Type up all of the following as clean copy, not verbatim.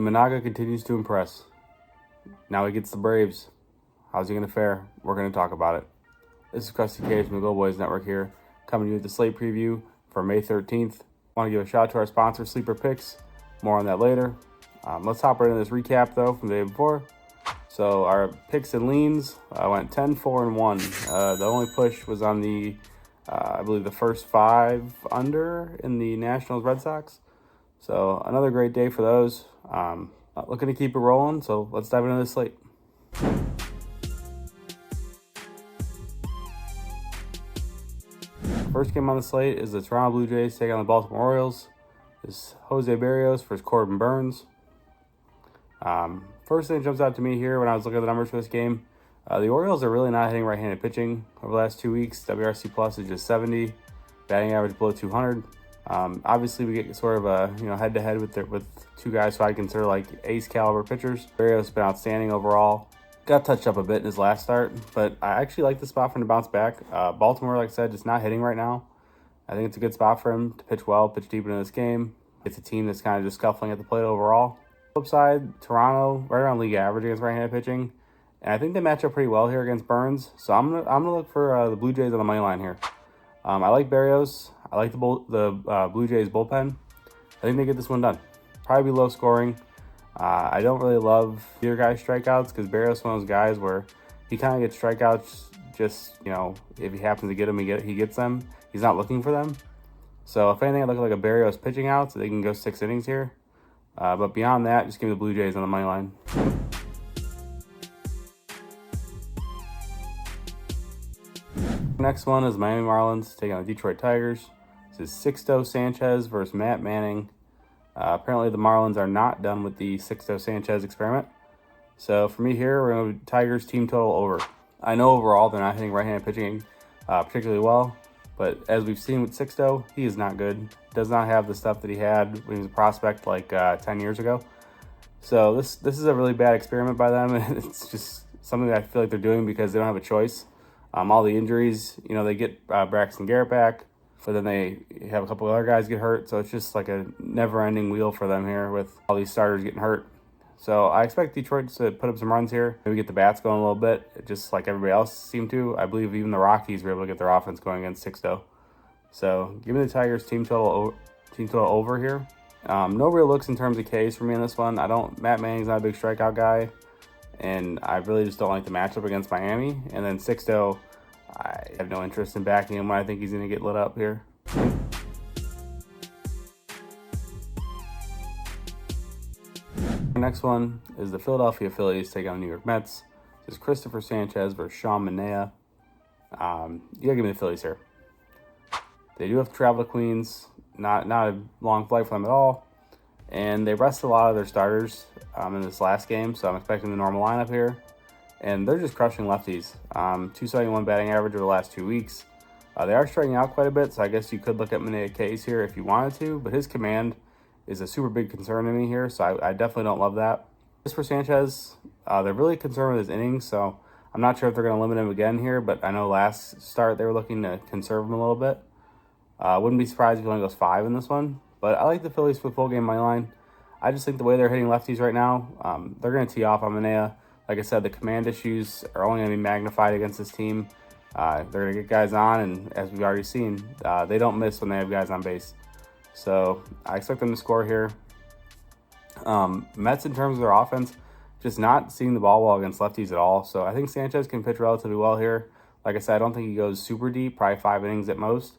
And Managa continues to impress. Now he gets the Braves. How's he going to fare? We're going to talk about it. This is Krusty Cage from the Go Boys Network here, coming to you with the slate preview for May 13th. I want to give a shout out to our sponsor, Sleeper Picks. More on that later. Let's hop right into this recap, though, from the day before. So our picks and leans went 10-4-1. The only push was on the, I believe, the first 5 under in the Nationals Red Sox. So another great day for those. Looking to keep it rolling, so let's dive into this slate. First game on the slate is the Toronto Blue Jays taking on the Baltimore Orioles. This is Jose Barrios versus Corbin Burnes. First thing that jumps out to me here when I was looking at the numbers for this game, the Orioles are really not hitting right-handed pitching over the last 2 weeks. WRC plus is just 70, batting average below 200. Obviously, we get sort of a head-to-head with two guys who I consider like ace caliber pitchers. Barrios has been outstanding overall. Got touched up a bit in his last start, but I actually like the spot for him to bounce back. Baltimore, like I said, just not hitting right now. I think it's a good spot for him to pitch well, pitch deep into this game. It's a team that's kind of just scuffling at the plate overall. Flip side, Toronto, right around league average against right-handed pitching. And I think they match up pretty well here against Burnes. So I'm gonna look for the Blue Jays on the money line here. I like Barrios. I like the Blue Jays bullpen. I think they get this one done. Probably be low scoring. I don't really love either guy's strikeouts because Barrios is one of those guys where he kind of gets strikeouts just, if he happens to get them, he gets them. He's not looking for them. So if anything, I look like a Barrios pitching out so they can go 6 innings here. But beyond that, just give me the Blue Jays on the money line. Next one is Miami Marlins taking on the Detroit Tigers. This is Sixto Sanchez versus Matt Manning. Apparently, the Marlins are not done with the Sixto Sanchez experiment. So for me here, we're going to Tigers team total over. I know overall they're not hitting right-handed pitching particularly well, but as we've seen with Sixto, he is not good. Does not have the stuff that he had when he was a prospect like 10 years ago. So this is a really bad experiment by them, and it's just something that I feel like they're doing because they don't have a choice. All the injuries, they get Braxton Garrett back, but then they have a couple other guys get hurt. So it's just like a never-ending wheel for them here with all these starters getting hurt. So I expect Detroit to put up some runs here, maybe get the bats going a little bit, just like everybody else seemed to. I believe even the Rockies were able to get their offense going against Sixto. So give me the Tigers team total over here. No real looks in terms of Ks for me in this one. Matt Manning's not a big strikeout guy, and I really just don't like the matchup against Miami. And then Sixto, I have no interest in backing him when I think he's going to get lit up here. Our next one is the Philadelphia Phillies taking on the New York Mets. This is Christopher Sanchez versus Sean Manaea. You got to give me the Phillies here. They do have to travel to Queens. Not a long flight for them at all. And they rested a lot of their starters in this last game, so I'm expecting the normal lineup here. And they're just crushing lefties. 271 batting average over the last 2 weeks. They are striking out quite a bit, so I guess you could look at Manaea case here if you wanted to, but his command is a super big concern to me here, so I definitely don't love that. As for Sanchez, they're really concerned with his innings, so I'm not sure if they're going to limit him again here, but I know last start they were looking to conserve him a little bit. Wouldn't be surprised if he only goes 5 in this one, but I like the Phillies for full game money line. I just think the way they're hitting lefties right now, they're going to tee off on Manaea. Like I said, the command issues are only going to be magnified against this team. They're going to get guys on, and as we've already seen, they don't miss when they have guys on base. So I expect them to score here. Mets, in terms of their offense, just not seeing the ball well against lefties at all. So I think Sanchez can pitch relatively well here. Like I said, I don't think he goes super deep, probably 5 innings at most.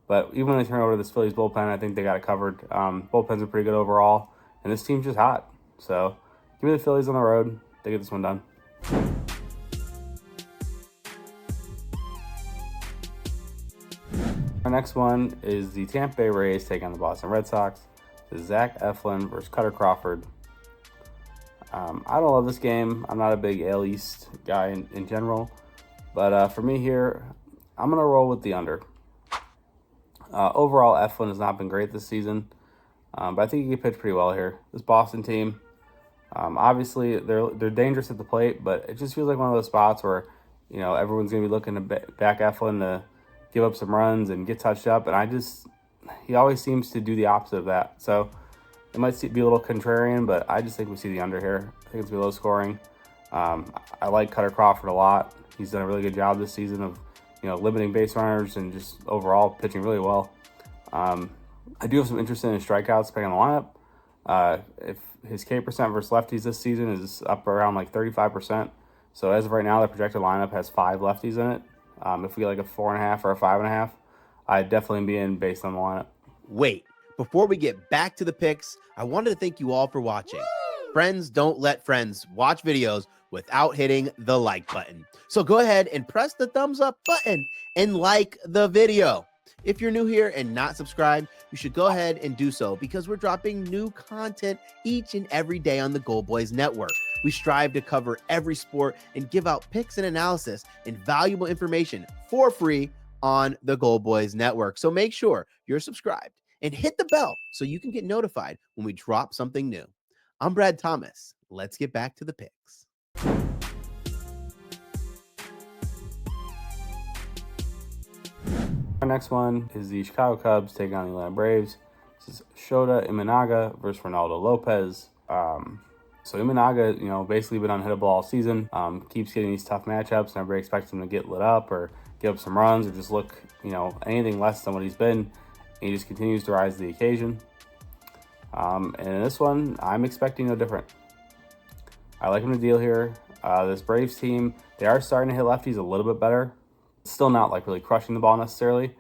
But even when they turn over to this Phillies bullpen, I think they got it covered. Bullpens are pretty good overall, and this team's just hot. So give me the Phillies on the road. They get this one done. Our next one is the Tampa Bay Rays taking on the Boston Red Sox. This is Zach Eflin versus Cutter Crawford. I don't love this game. I'm not a big AL East guy in general. But for me here, I'm going to roll with the under. Overall, Eflin has not been great this season. But I think he can pitch pretty well here. This Boston team, obviously, they're dangerous at the plate, but it just feels like one of those spots where, everyone's going to be looking to back Eflin to give up some runs and get touched up. And he always seems to do the opposite of that. So It might be a little contrarian, but I just think we see the under here. I think it's going to be low scoring. I like Cutter Crawford a lot. He's done a really good job this season of, limiting base runners and just overall pitching really well. I do have some interest in his strikeouts depending on the lineup. If his K percent versus lefties this season is up around like 35%. So as of right now, the projected lineup has 5 lefties in it. If we get like a 4.5 or a 5.5, I'd definitely be in based on the lineup. Wait, before we get back to the picks, I wanted to thank you all for watching. Friends don't let friends watch videos without hitting the like button. So go ahead and press the thumbs up button and like the video. If you're new here and not subscribed, you should go ahead and do so because we're dropping new content each and every day on the Goal Boys Network. We strive to cover every sport and give out picks and analysis and valuable information for free on the Goal Boys Network. So make sure you're subscribed and hit the bell so you can get notified when we drop something new. I'm Brad Thomas. Let's get back to the picks. Our next one is the Chicago Cubs taking on the Atlanta Braves. This is Shota Imanaga versus Ronaldo Lopez. So Imanaga, basically been unhittable all season. Keeps getting these tough matchups, and everybody expects him to get lit up or give up some runs or just look, anything less than what he's been. And he just continues to rise to the occasion. And in this one, I'm expecting no different. I like him to deal here. This Braves team, they are starting to hit lefties a little bit better. It's still not like really crushing the ball necessarily.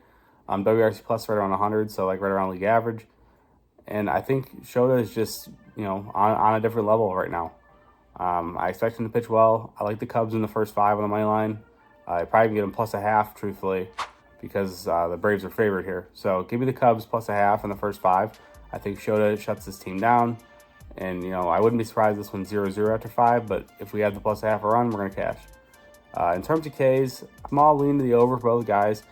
WRC plus right around 100, so like right around league average. And I think Shota is just, on a different level right now. I expect him to pitch well. I like the Cubs in the first 5 on the money line. I probably can get him plus a half, truthfully, because the Braves are favored here. So give me the Cubs plus a half in the first 5. I think Shota shuts this team down. And, I wouldn't be surprised this one's 0-0 after 5, but if we have the plus a half a run, we're going to cash. In terms of Ks, I'm all leaning to the over for both guys.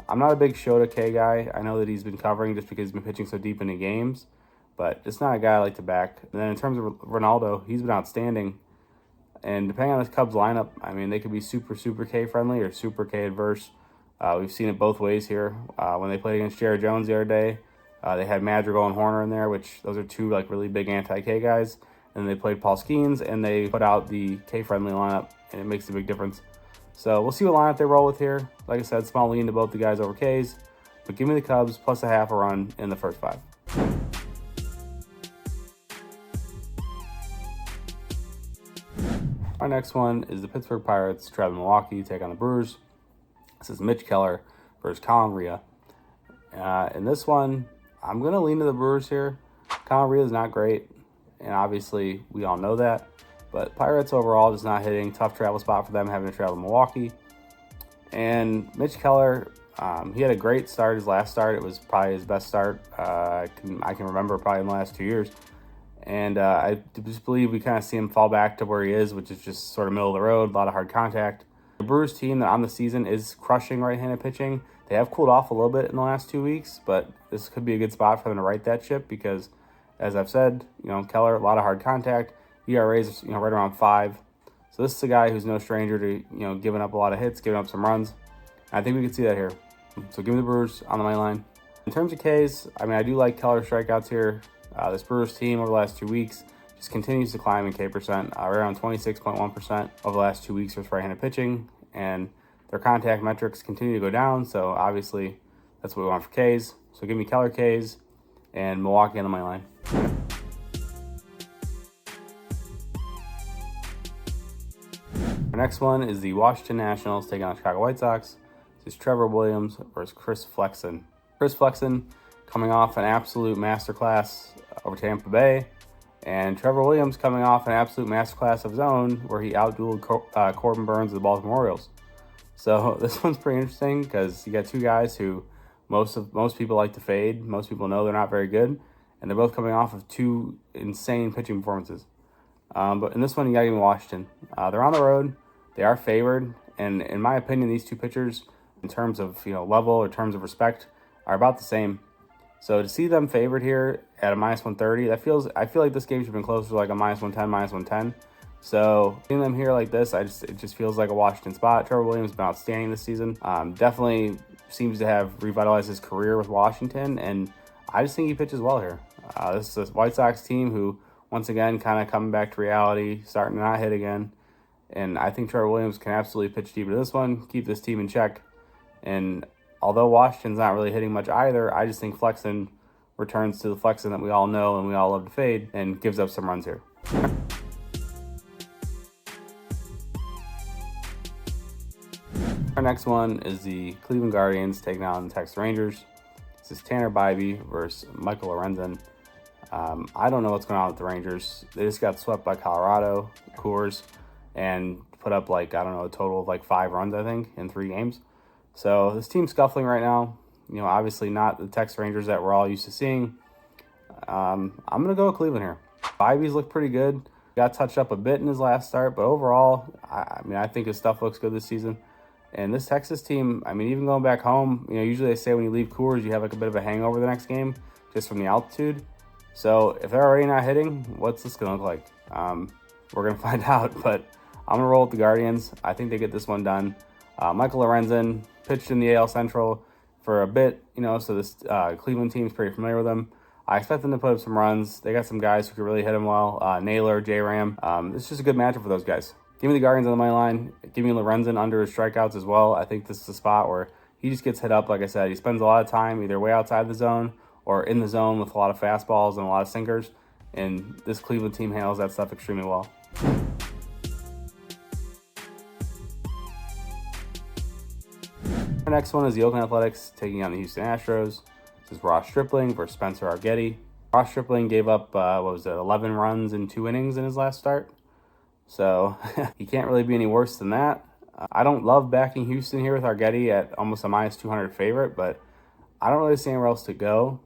I'm not a big Shota K guy. I know that he's been covering just because he's been pitching so deep into games, but just not a guy I like to back. And then in terms of Ronaldo, he's been outstanding. And depending on this Cubs lineup, they could be super, super K friendly or super K adverse. We've seen it both ways here. When they played against Jared Jones the other day, they had Madrigal and Horner in there, which those are 2 like really big anti-K guys. And they played Paul Skeens, and they put out the K-friendly lineup, and it makes a big difference. So we'll see what lineup they roll with here. Like I said, small lean to both the guys over Ks. But give me the Cubs plus a half a run in the first 5. Our next one is the Pittsburgh Pirates traveling Milwaukee, take on the Brewers. This is Mitch Keller versus Colin Rea. In this one, I'm going to lean to the Brewers here. Colin Rea is not great, and obviously we all know that. But Pirates overall just not hitting. Tough travel spot for them, having to travel to Milwaukee. And Mitch Keller, he had a great start. His last start, it was probably his best start I can remember probably in the last 2 years. And I just believe we kind of see him fall back to where he is, which is just sort of middle of the road, a lot of hard contact. The Brewers team that on the season is crushing right-handed pitching. They have cooled off a little bit in the last 2 weeks, but this could be a good spot for them to right that ship because, as I've said, Keller, a lot of hard contact. ERA is right around 5. So this is a guy who's no stranger to giving up a lot of hits, giving up some runs. I think we can see that here. So give me the Brewers on the money line. In terms of Ks, I do like Keller strikeouts here. This Brewers team over the last 2 weeks just continues to climb in K percent, right around 26.1% over the last 2 weeks with right-handed pitching, and their contact metrics continue to go down. So obviously that's what we want for Ks. So give me Keller Ks and Milwaukee on the money line. Our next one is the Washington Nationals taking on Chicago White Sox. This is Trevor Williams versus Chris Flexen. Chris Flexen coming off an absolute masterclass over Tampa Bay, and Trevor Williams coming off an absolute masterclass of his own where he outdueled Corbin Burns of the Baltimore Orioles. So this one's pretty interesting because you got 2 guys who most people like to fade. Most people know they're not very good, and they're both coming off of 2 insane pitching performances. But in this one, you got to give me Washington. They're on the road. They are favored. And in my opinion, these 2 pitchers, in terms of level or terms of respect, are about the same. So to see them favored here at a -130, I feel like this game should have been closer to like a -110, -110. So seeing them here like this, it just feels like a Washington spot. Trevor Williams has been outstanding this season. Definitely seems to have revitalized his career with Washington, and I just think he pitches well here. This is a White Sox team who, once again, kind of coming back to reality, starting to not hit again. And I think Trevor Williams can absolutely pitch deep to this one, keep this team in check. And although Washington's not really hitting much either, I just think Flexen returns to the Flexen that we all know and we all love to fade and gives up some runs here. Our next one is the Cleveland Guardians taking on the Texas Rangers. This is Tanner Bybee versus Michael Lorenzen. I don't know what's going on with the Rangers. They just got swept by Colorado, Coors, and put up a total of 5 runs, I think, in 3 games. So this team's scuffling right now. Obviously not the Texas Rangers that we're all used to seeing. I'm going to go with Cleveland here. Bybee's looked pretty good. Got touched up a bit in his last start, but overall, I think his stuff looks good this season. And this Texas team, even going back home, usually they say when you leave Coors, you have a bit of a hangover the next game just from the altitude. So if they're already not hitting, what's this going to look like? We're going to find out, but I'm going to roll with the Guardians. I think they get this one done. Michael Lorenzen pitched in the AL Central for a bit, so this Cleveland team is pretty familiar with him. I expect them to put up some runs. They got some guys who can really hit him well. Naylor, J-Ram. It's just a good matchup for those guys. Give me the Guardians on the money line. Give me Lorenzen under his strikeouts as well. I think this is a spot where he just gets hit up. Like I said, he spends a lot of time either way outside the zone or in the zone with a lot of fastballs and a lot of sinkers. And this Cleveland team handles that stuff extremely well. Our next one is the Oakland Athletics taking on the Houston Astros. This is Ross Stripling versus Spencer Arguetti. Ross Stripling gave up, 11 runs in 2 innings in his last start. So he can't really be any worse than that. I don't love backing Houston here with Arguetti at almost a minus 200 favorite, but I don't really see anywhere else to go.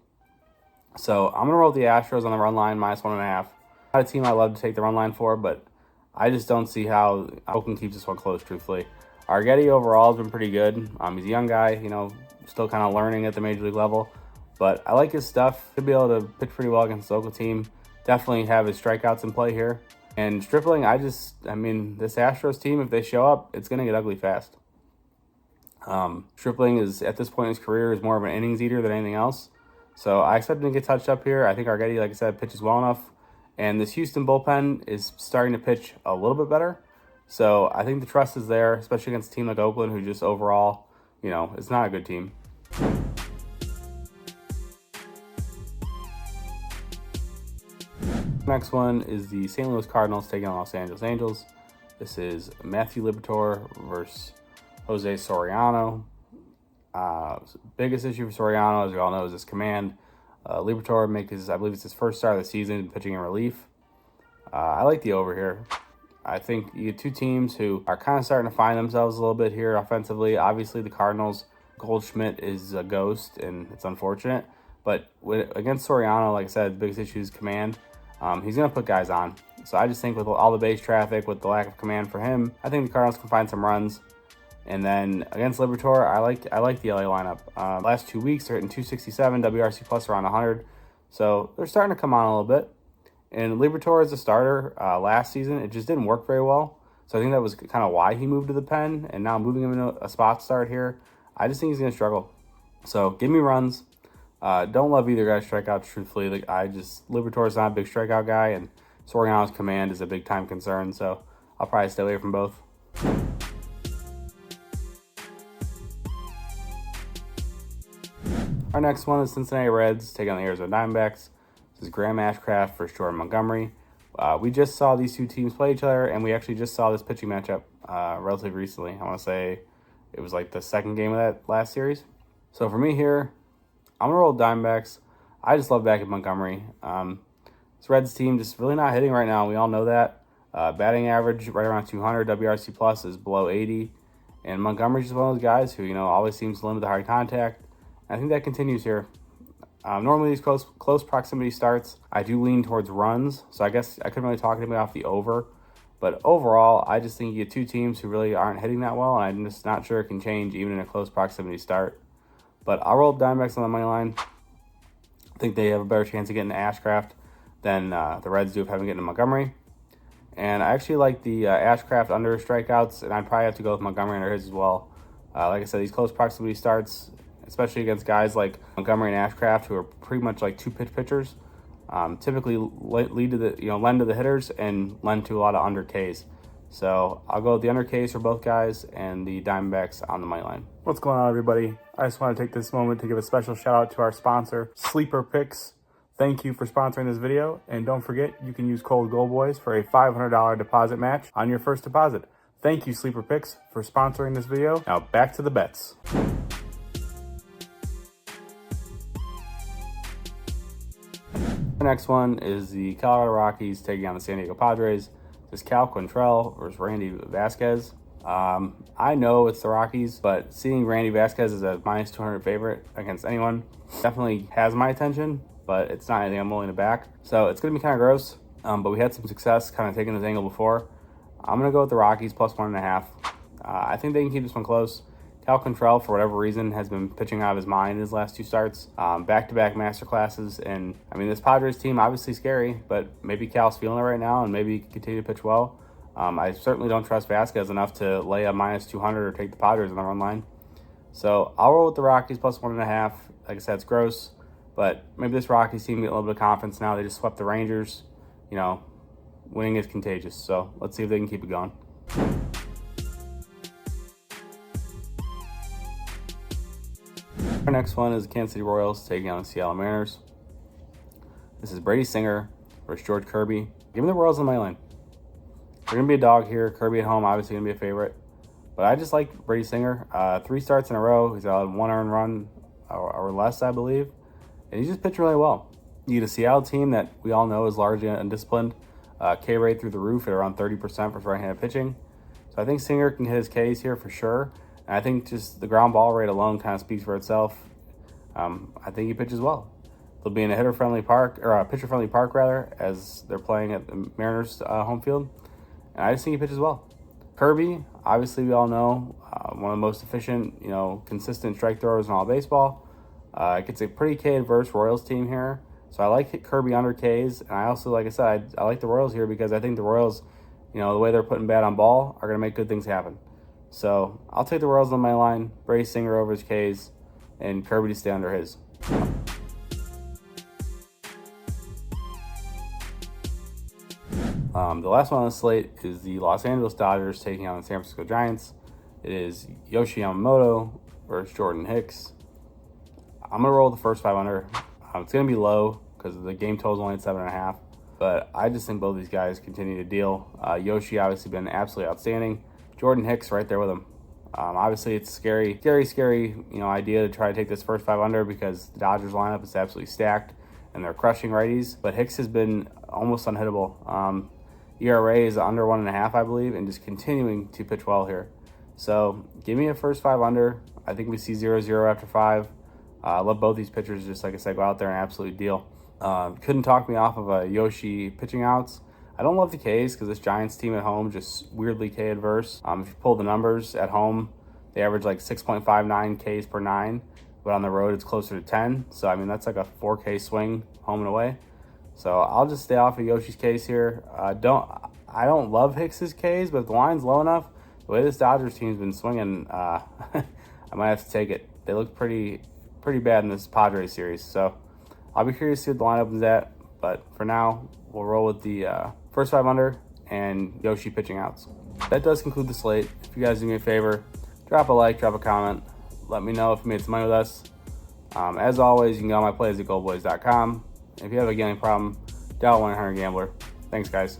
So I'm going to roll with the Astros on the run line, minus 1.5. Not a team I love to take the run line for, but I just don't see how Oakland keeps this one close, truthfully. Arguetti overall has been pretty good. He's a young guy, still kind of learning at the major league level. But I like his stuff. Should be able to pitch pretty well against the Oakland team. Definitely have his strikeouts in play here. And Stripling, this Astros team, if they show up, it's going to get ugly fast. Stripling is, at this point in his career, is more of an innings eater than anything else. So I expect him to get touched up here. I think Arguetti, like I said, pitches well enough. And this Houston bullpen is starting to pitch a little bit better. So I think the trust is there, especially against a team like Oakland, who just overall, it's not a good team. Next one is the St. Louis Cardinals taking on Los Angeles Angels. This is Matthew Liberatore versus Jose Soriano. Biggest issue for Soriano, as you all know, is his command. Liberatore I believe it's his first start of the season pitching in relief. I like the over here. I think you get 2 teams who are kind of starting to find themselves a little bit here offensively. Obviously, the Cardinals, Goldschmidt is a ghost, and it's unfortunate. But against Soriano, like I said, the biggest issue is command. He's going to put guys on. So I just think with all the base traffic, with the lack of command for him, I think the Cardinals can find some runs. And then against Liberatore, I like the LA lineup. Last 2 weeks, they're hitting 267, WRC plus around 100. So they're starting to come on a little bit. And Liberatore as a starter last season, it just didn't work very well. So I think that was kind of why he moved to the pen. And now moving him into a spot start here, I just think he's going to struggle. So give me runs. Don't love either guy's strikeouts, truthfully. Liberatore's not a big strikeout guy, and Soriano's command is a big time concern. So I'll probably stay away from both. Our next one is Cincinnati Reds taking on the Arizona Diamondbacks. This is Graham Ashcraft versus Jordan Montgomery. We just saw these 2 teams play each other, and we actually just saw this pitching matchup relatively recently. I want to say it was the second game of that last series. So for me here, I'm going to roll Diamondbacks. I just love backing Montgomery. This Reds team just really not hitting right now. We all know that. Batting average right around 200. WRC plus is below 80. And Montgomery's just one of those guys who, always seems to limit the hard contact. I think that continues here. Normally these close proximity starts, I do lean towards runs. So I guess I couldn't really talk anybody off the over. But overall, I just think you get 2 teams who really aren't hitting that well. And I'm just not sure it can change even in a close proximity start. But I'll roll Diamondbacks on the money line. I think they have a better chance of getting to Ashcraft than the Reds do of having getting to Montgomery. And I actually like the Ashcraft under strikeouts, and I'd probably have to go with Montgomery under his as well. Like I said, these close proximity starts, especially against guys like Montgomery and Ashcraft, who are pretty much like 2-pitch pitchers, typically lead to the lend to the hitters and lend to a lot of under Ks. So I'll go with the under Ks for both guys and the Diamondbacks on the money line. What's going on, everybody? I just want to take this moment to give a special shout out to our sponsor, Sleeper Picks. Thank you for sponsoring this video, and don't forget you can use code GOLDBOYS for a $500 deposit match on your first deposit. Thank you, Sleeper Picks, for sponsoring this video. Now back to the bets. The next one is the Colorado Rockies taking on the San Diego Padres. This is Cal Quantrill versus Randy Vasquez. I know it's the Rockies, but seeing Randy Vasquez as a minus 200 favorite against anyone definitely has my attention, but it's not anything I'm willing to back. So it's going to be kind of gross, but we had some success kind of taking this angle before. I'm going to go with the Rockies plus 1.5. I think they can keep this one close. Cal Quantrill, for whatever reason, has been pitching out of his mind in his last 2 starts. Back-to-back masterclasses. And, I mean, this Padres team, obviously scary, but maybe Cal's feeling it right now and maybe he can continue to pitch well. I certainly don't trust Vasquez enough to lay a minus 200 or take the Padres on the run line. So I'll roll with the Rockies plus 1.5. Like I said, it's gross, but maybe this Rockies team get a little bit of confidence now. They just swept the Rangers. Winning is contagious. So let's see if they can keep it going. Our next one is the Kansas City Royals taking on the Seattle Mariners. This is Brady Singer versus George Kirby. Give me the Royals on my line. They're going to be a dog here. Kirby at home, obviously going to be a favorite. But I just like Brady Singer. 3 starts in a row. He's allowed 1 earned run or less, I believe. And he's just pitched really well. You get a Seattle team that we all know is largely undisciplined. K rate through the roof at around 30% for right-handed pitching. So I think Singer can hit his Ks here for sure. And I think just the ground ball rate alone kind of speaks for itself. I think he pitches well. They'll be in a pitcher-friendly park, rather, as they're playing at the Mariners' home field. And I just think he pitches well. Kirby, obviously we all know, one of the most efficient, consistent strike throwers in all baseball. Gets a pretty K-adverse Royals team here. So I like Kirby under Ks. And I also, like I said, I like the Royals here because I think the Royals, the way they're putting bat on ball, are going to make good things happen. So I'll take the Royals on my line, Brady Singer over his Ks, and Kirby to stay under his. The last one on the slate is the Los Angeles Dodgers taking on the San Francisco Giants. It is Yoshi Yamamoto versus Jordan Hicks. I'm going to roll the first 5 under. It's going to be low because the game total is only at 7.5. But I just think both these guys continue to deal. Yoshi obviously been absolutely outstanding. Jordan Hicks right there with him. Obviously, it's scary idea to try to take this first 5 under because the Dodgers lineup is absolutely stacked and they're crushing righties. But Hicks has been almost unhittable. ERA is under 1.5, I believe, and just continuing to pitch well here. So give me a first 5 under. I think we see 0-0 after 5. I love both these pitchers. Just like I said, go out there and absolutely deal. Couldn't talk me off of a Yoshi pitching outs. I don't love the Ks because this Giants team at home just weirdly K adverse. If you pull the numbers at home, they average like 6.59 Ks per 9, but on the road it's closer to 10. So I mean that's like a 4K swing home and away. So I'll just stay off of Yoshi's Ks here. I don't love Hicks's Ks, but if the line's low enough, the way this Dodgers team's been swinging, I might have to take it. They look pretty bad in this Padres series. So I'll be curious to see what the line opens at. But for now, we'll roll with the first 5 under and Yoshi pitching outs. That does conclude the slate. If you guys do me a favor, drop a like, drop a comment. Let me know if you made some money with us. As always, you can go on my plays at goldboys.com. If you have a gambling problem, dial 1-800-GAMBLER. Thanks, guys.